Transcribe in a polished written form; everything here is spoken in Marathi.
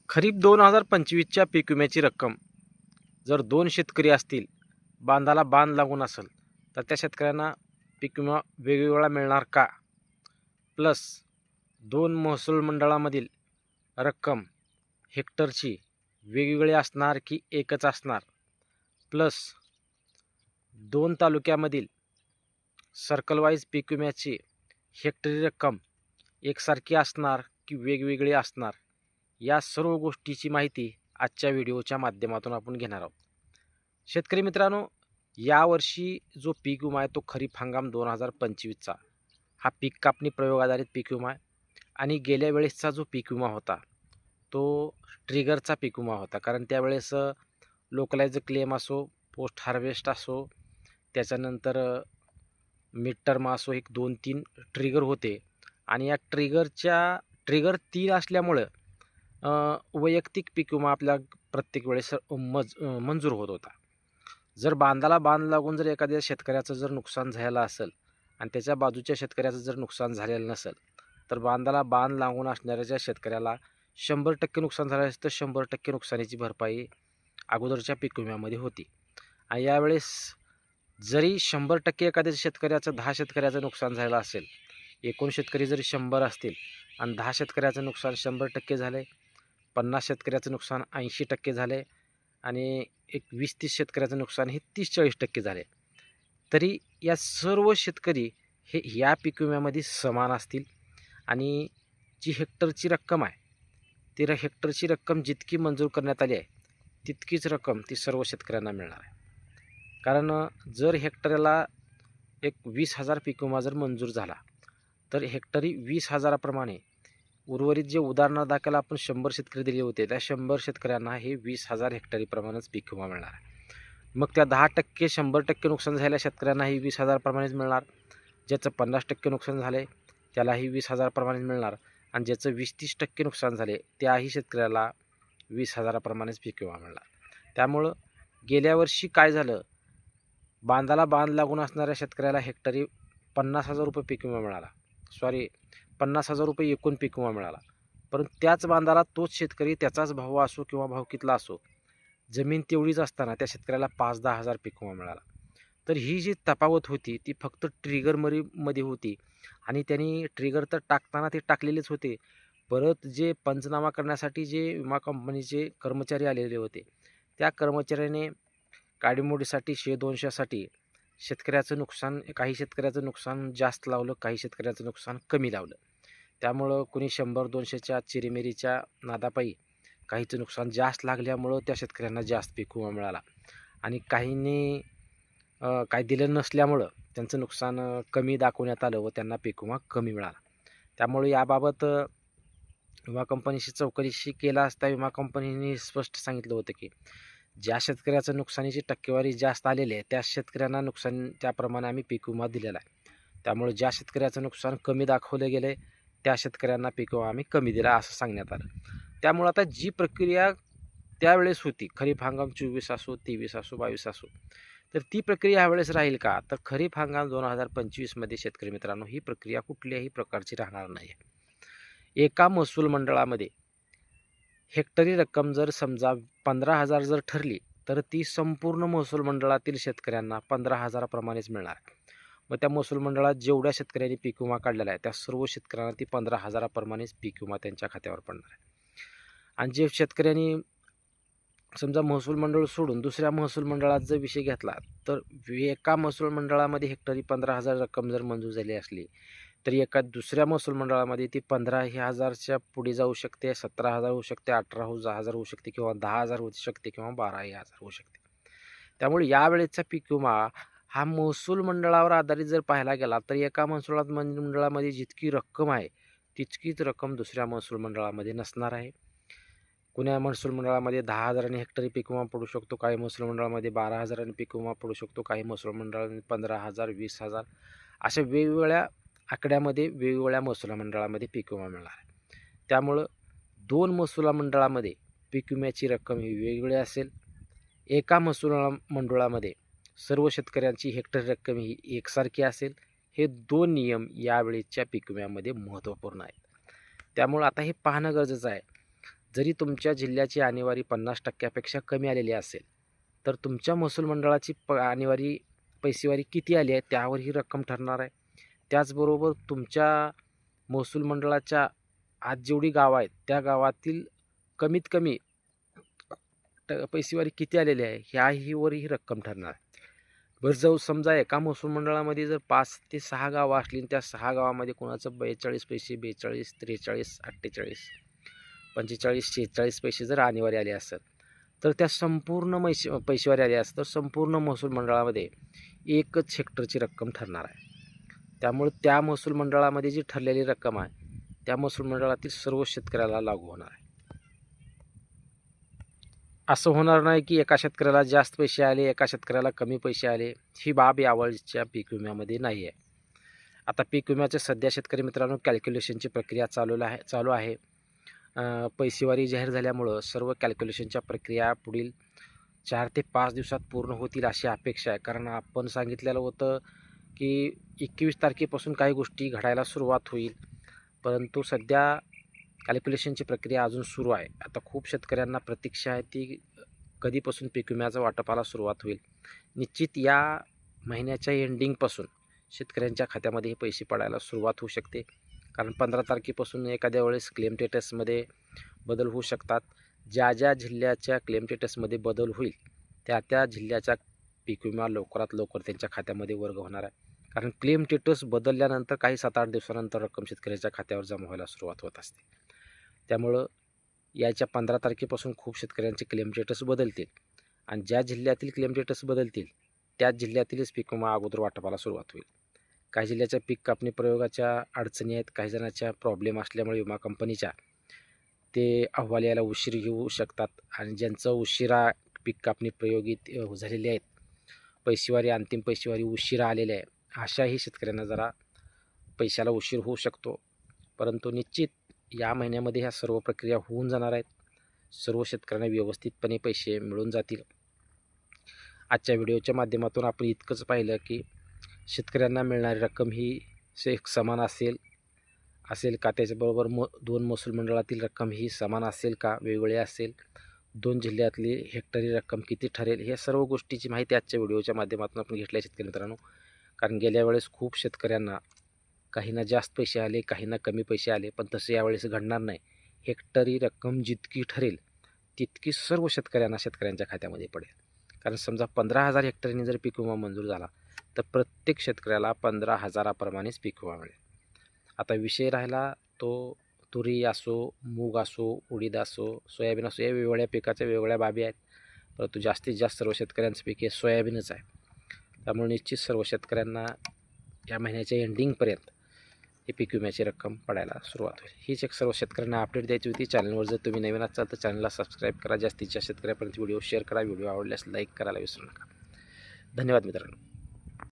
खरीप 2025च्या पीक विम्याची रक्कम जर 2 शेतकरी असतील, बांधाला बांध लागून असेल, तर त्या शेतकऱ्यांना पीक विमा वेगवेगळा मिळणार का? प्लस 2 महसूल मंडळामधील रक्कम हेक्टरची वेगवेगळी असणार की एकच असणार? प्लस 2 तालुक्यामधील सर्कल वाईज पीक विम्याची हेक्टरी रक्कम एकसारखी असणार की वेगवेगळी असणार? या सर्व गोष्टीची माहिती आजच्या व्हिडिओच्या माध्यमातून आपण घेणार आहोत. शेतकरी मित्रांनो, यावर्षी जो पीक विमा आहे तो खरीप हंगाम 2025चा हा पीक कापणी प्रयोग आधारित पीक विमा आहे. आणि गेल्या वेळेसचा जो पीक विमा होता तो ट्रिगरचा पीक विमा होता. कारण त्यावेळेस लोकलाइज क्लेम असो, पोस्ट हार्वेस्ट असो, त्याच्यानंतर मिड टर्म असो, एक 2-3 ट्रिगर होते. आणि या ट्रिगर 3 असल्यामुळं वैयक्तिक पीक विमा आपल्या प्रत्येक वेळेस मंजूर होत होता. जर बांधाला बांध लागून जर एखाद्या शेतकऱ्याचं जर नुकसान झालेलं असेल आणि त्याच्या बाजूच्या शेतकऱ्याचं जर नुकसान झालेलं नसेल, तर बांधाला बांध लागून असणाऱ्या शेतकऱ्याला 100% नुकसान झालं असतं, 100% नुकसानीची भरपाई अगोदरच्या पीक विम्यामध्ये होती. आणि यावेळेस जरी 100% एखाद्या शेतकऱ्याचं 10 शेतकऱ्याचं नुकसान झालं असेल, एकूण शेतकरी जरी 100 असतील आणि 10 शेतकऱ्याचं नुकसान 100% झाले, 50 शेतकऱ्याचं नुकसान 80% झाले आणि एक 20-30 शेतकऱ्याचं नुकसान हे 30-40% झाले, तरी या सर्व शेतकरी हे या पीक विम्यामध्ये समान असतील. आणि जी हेक्टरची रक्कम आहे, ती हेक्टरची रक्कम जितकी मंजूर करण्यात आली आहे तितकीच रक्कम ती सर्व शेतकऱ्यांना मिळणार आहे. कारण जर हेक्टरला एक 20,000 पीक विमा जर मंजूर झाला, तर हेक्टरी 20,000प्रमाणे उर्वरित जे उदाहरणादाखल आपण 100 शेतकरी दिले होते, त्या 100 शेतकऱ्यांना हे 20,000 हेक्टरीप्रमाणेच पीक विमा मिळणार आहे. मग त्या 10% 100% नुकसान झालेल्या शेतकऱ्यांनाही 20,000 प्रमाणेच मिळणार. ज्याचं 50% नुकसान झाले त्यालाही 20,000 प्रमाणेच मिळणार. आणि ज्याचं 20-30% नुकसान झाले त्याही शेतकऱ्याला 20,000 प्रमाणेच पीक विमा मिळणार. त्यामुळं गेल्या वर्षी काय झालं, बांधाला बांध लागून असणाऱ्या शेतकऱ्याला हेक्टरी 50,000 रुपये पीक विमा मिळाला. 50,000 रुपये एकूण पीक विमा मिळाला. परंतु त्याच बांधाला तोच शेतकरी, त्याचाच भाऊ असो किंवा भावकीतला असो, जमीन तेवढीच असताना त्या शेतकऱ्याला 5-10 हजार पीक विमा मिळाला. तर ही जी तफावत होती ती फक्त ट्रिगरमध्ये होती. आणि त्यांनी ट्रिगर तर टाकताना ते टाकलेलेच होते, परत जे पंचनामा करण्यासाठी जे विमा कंपनीचे कर्मचारी आलेले होते, त्या कर्मचाऱ्याने काडीमोडीसाठी 100-200साठी शेतकऱ्याचं नुकसान, काही शेतकऱ्याचं नुकसान जास्त लावलं, काही शेतकऱ्याचं नुकसान कमी लावलं. त्यामुळं कुणी 100-200च्या चिरीमिरीच्या नादापायी काहीचं नुकसान जास्त लागल्यामुळं त्या शेतकऱ्यांना जास्त पीक विमा मिळाला. आणि काहींनी काय दिलं नसल्यामुळं त्यांचं नुकसान कमी दाखवण्यात आलं व त्यांना पीक विमा कमी मिळाला. त्यामुळे याबाबत विमा कंपनीशी चौकशी केला असता विमा कंपनीने स्पष्ट सांगितलं होतं की ज्या शेतकऱ्याचं नुकसानीची टक्केवारी जास्त आलेली आहे त्या शेतकऱ्यांना नुकसान त्याप्रमाणे आम्ही पीक विमा दिलेला आहे. त्यामुळे ज्या शेतकऱ्याचं नुकसान कमी दाखवलं गेलं त्या शेतकऱ्यांना पीक विमा आम्ही कमी दिला असं सांगण्यात आलं. त्यामुळे आता जी प्रक्रिया त्यावेळेस होती, खरीप हंगाम 24 असो, 23 असो, 22 असो, तर ती प्रक्रिया ह्यावेळेस राहील का? तर खरीप हंगाम 2025मध्ये शेतकरी मित्रांनो ही प्रक्रिया कुठल्याही प्रकारची राहणार नाही. एका महसूल मंडळामध्ये हेक्टरी रक्कम जर समजा 15,000 जर ठरली, तर ती संपूर्ण महसूल मंडळातील शेतकऱ्यांना 15,000 प्रमाणेच मिळणार. मग त्या महसूल मंडळात जेवढ्या शेतकऱ्यांनी पीक विमा काढलेला आहे त्या सर्व शेतकऱ्यांना ती 15,000 प्रमाणेच पीक विमा त्यांच्या खात्यावर पडणार आहे. आणि जे शेतकऱ्यांनी समजा महसूल मंडळ सोडून दुसऱ्या महसूल मंडळात जर विषय घेतला, तर एका महसूल मंडळामध्ये हेक्टरी 15,000 रक्कम जर मंजूर झाली असली, तर एका दुसऱ्या महसूल मंडळामध्ये ती 15,000च्या पुढे जाऊ शकते, 17,000 होऊ शकते, 18,000 होऊ शकते, किंवा 10,000 होऊ शकते, किंवा 12,000 होऊ शकते. त्यामुळे यावेळेचा पीक विमा हा महसूल मंडळावर आधारित जर पाहायला गेला, तर एका महसूल मंडळामध्ये जितकी रक्कम आहे तितकीच रक्कम दुसऱ्या महसूल मंडळामध्ये नसणार आहे. कुण्या महसूल मंडळामध्ये 10,000 हेक्टरी पीक विमा पडू शकतो, काही महसूल मंडळामध्ये 12,000 पीक विमा पडू शकतो, काही महसूल मंडळामध्ये 15,000, 20,000 अशा वेगवेगळ्या आकड्यामध्ये वेगवेगळ्या महसूल मंडळामध्ये पीक विमा मिळणार आहे. त्यामुळं 2 महसूल मंडळामध्ये पीक विम्याची रक्कम ही वेगवेगळी असेल. एका महसूल मंडळामध्ये सर्व शेतकऱ्यांची हेक्टरी रक्कम ही एकसारखी असेल. हे 2 नियम यावेळेच्या पीक विम्यामध्ये महत्त्वपूर्ण आहेत. त्यामुळं आता हे पाहणं गरजेचं आहे. जरी तुमच्या जिल्ह्याची आणेवारी 50% कमी आलेली असेल, तर तुमच्या महसूल मंडळाची आणेवारी पैसेवारी किती आली आहे त्यावर ही रक्कम ठरणार आहे. त्याचबरोबर तुमच्या महसूल मंडळाच्या आज जेवढी गावं आहेत त्या गावातील कमीत कमी पैसेवारी किती आलेली आहे ह्याहीवर ही रक्कम ठरणार आहे. बरं, जाऊ समजा एका महसूल मंडळामध्ये जर 5 ते 6 गावं असली आणि त्या 6 गावामध्ये कोणाचं 42 पैसे, 42, 43, 48, 45, 46 पैसे जर आणेवारी आले असेल, तर त्या संपूर्ण पैसेवारी आली असेल तर संपूर्ण महसूल मंडळामध्ये 1च हेक्टरची रक्कम ठरणार आहे. त्यामुळे त्या महसूल मंडळामध्ये जी ठरलेली रक्कम आहे त्या महसूल मंडळातील सर्व शेतकऱ्याला लागू होणार आहे. असं होणार नाही की एका शेतकऱ्याला जास्त पैसे आले, एका शेतकऱ्याला कमी पैसे आले. ही बाब यावेळच्या पीक विम्यामध्ये नाही आहे. आता पीक विम्याचे सध्या शेतकरी मित्रांनो कॅल्क्युलेशनची प्रक्रिया चालू आहे. पैसेवारी जाहीर झाल्यामुळं सर्व कॅल्क्युलेशनच्या प्रक्रिया पुढील 4 ते 5 दिवसात पूर्ण होतील अशी अपेक्षा आहे. कारण आपण सांगितलेलं होतं की 21 तारखेपासून काही गोष्टी घडायला सुरुवात होईल, परंतु सध्या कॅल्क्युलेशनची प्रक्रिया अजून सुरू आहे. आता खूप शेतकऱ्यांना प्रतीक्षा आहे ती कधीपासून पीक विम्याचा वाटपाला सुरुवात होईल. निश्चित या महिन्याच्या एंडिंगपासून शेतकऱ्यांच्या खात्यामध्ये हे पैसे पडायला सुरुवात होऊ शकते. कारण 15 तारखेपासून एखाद्या वेळेस क्लेम स्टेटसमध्ये बदल होऊ शकतात. ज्या जिल्ह्याच्या क्लेम स्टेटसमध्ये बदल होईल त्या जिल्ह्याचा पीक विमा लवकरात लवकर त्यांच्या खात्यामध्ये वर्ग होणार आहे. कारण क्लेम स्टेटस बदलल्यानंतर काही 7-8 दिवसानंतर रक्कम शेतकऱ्याच्या खात्यावर जमा व्हायला सुरुवात होत असते. त्यामुळं याच्या 15 तारखेपासून खूप शेतकऱ्यांचे क्लेम स्टेटस बदलतील आणि ज्या जिल्ह्यातील क्लेम स्टेटस बदलतील त्याच जिल्ह्यातीलच पीक विमा अगोदर वाटपाला सुरुवात होईल. काही जिल्ह्याच्या पीक कापणी प्रयोगाच्या अडचणी आहेत, काही जणांच्या प्रॉब्लेम असल्यामुळे विमा कंपनीच्या ते अहवाल यायला उशीर येऊ शकतात आणि ज्यांचं उशिरा पीक कापणी प्रयोगित झालेले आहेत, पैसेवारी अंतिम पैसेवारी उशिरा आलेले आहे, अशाही शेतकऱ्यांना जरा पैशाला उशीर होऊ शकतो. परंतु निश्चित या महिन्यामध्ये ह्या सर्व प्रक्रिया होऊन जाणार आहेत. सर्व शेतकऱ्यांना व्यवस्थितपणे पैसे मिळून जातील. आजच्या व्हिडिओच्या माध्यमातून आपण इतकंच पाहिलं की शेतकऱ्यांना मिळणारी रक्कम ही एक समान असेल का, त्याच्याबरोबर 2 महसूल मंडळातील रक्कम ही समान असेल का, वेगवेगळी असेल, 2 जिल्ह्यातली हेक्टरी रक्कम किती ठरेल, हे सर्व गोष्टीची माहिती आजच्या व्हिडिओच्या माध्यमातून आपण घेतली शेतकरी मित्रांनो. कारण गेल्या वेळेस खूप शेतकऱ्यांना काहींना जास्त पैसे आले, काहींना कमी पैसे आले, पण तसं यावेळेस घडणार नाही. हेक्टरी रक्कम जितकी ठरेल तितकी सर्व शेतकऱ्यांच्या खात्यामध्ये पडेल. कारण समजा 15,000 हेक्टरीने जर पीक विमा मंजूर झाला तर प्रत्येक शेतकऱ्याला 15,000 पीक विमा मिळेल. आता विषय राहिला तो तुरी असो, मूग असो, उडीद असो, सोयाबीन असो, या वेगवेगळ्या पिकाच्या वेगवेगळ्या बाबी आहेत. परंतु जास्तीत जास्त सर्व शेतकऱ्यांचं पीक हे सोयाबीनच आहे. त्यामुळे निश्चित सर्व शेतकऱ्यांना या महिन्याच्या एंडिंगपर्यंत ही पीक विम्याची रक्कम पडायला सुरुवात होईल. हीच एक सर्व शेतकऱ्यांना अपडेट द्यायची होती. चॅनलवर जर तुम्ही नवीन असाल तर चॅनलला सबस्क्राईब करा, जास्तीत जास्त शेतकऱ्यापर्यंत व्हिडिओ शेअर करा, व्हिडिओ आवडल्यास लाईक करायला विसरू नका. धन्यवाद मित्रांनो.